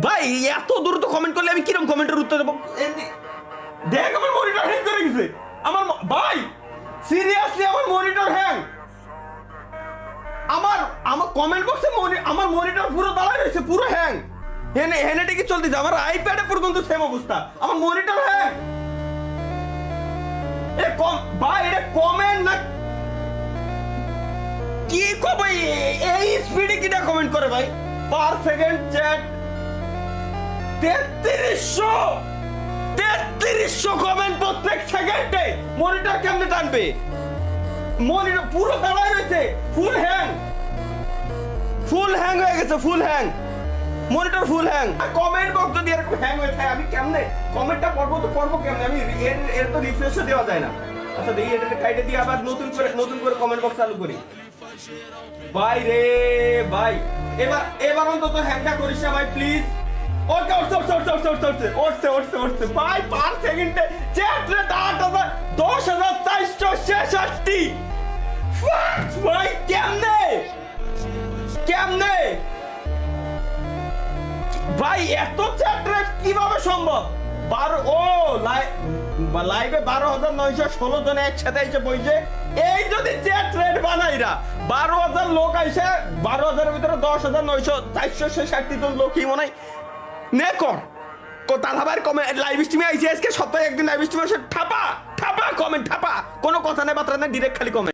ভাই এত দ্রুত কমেন্ট করলে আমি কিরকম কমেন্টের উত্তর দেবো? দেখ আমার মনিটর হ্যাং করে গেছে আমার ভাই, সিরিয়াসলি আমার মনিটর হ্যাং। আমার কমেন্ট বক্সে আমার মনিটর পুরো দাঁড়ায় রয়েছে, পুরো হ্যাং। হেনে টিকে চলতেছে, আমার আইপ্যাডে পর্যন্ত সেম অবস্থা, আমার মনিটর হ্যাং। ভাই এটা কমেন্ট না কি কবে এই স্পিডে কিটা কমেন্ট করে ভাই? পার সেকেন্ড চ্যাট 3300 কমেন্ট প্রত্যেক সেকেন্ডে। মনিটর কেমনে টানবে? মনিটর পুরো দাঁড়ায় রয়েছে, ফুল হ্যাং হয়ে গেছে, ফুল হ্যাং মনিটর, ফুল হ্যাং। কমেন্ট বক্স যদি এরকম হ্যাং হয়ে থাকে আমি কেমনে কমেন্টটা পড়বো কেমনে? আমি এর তো রিফ্রেশও দেওয়া যায় না। আচ্ছা দেখি এটাকে কাইটে দিয়ে আবার নতুন করে কমেন্ট বক্স চালু করি। ভাই রে ভাই, এবার অন্তত হ্যাংটা করিস না ভাই প্লিজ। ওকে উঠছে ভাই, পার সেকেন্ডে চ্যাট রেট 10,466। ভাই কেমনে ভাই এত চ্যাট রেট কিভাবে সম্ভব? লাইভে 12,916 জন একসাথে এসে বইছে। এই যদি চ্যাট রেট বানাইরা 12,000 লোক আইসে, 12,000 এর ভিতরে 10,966 জন লোক কি মনে হয় নে কর তালাবার কমেন্ট লাইভ স্ট্রিমে আইসি আজকে সপ্তাহে একদিন লাইভ স্ট্রিমে ঠাপা কমেন্ট ঠাপা, কোনো কথা নেই বার্তা নেই, ডিরেক্ট খালি কমেন্ট।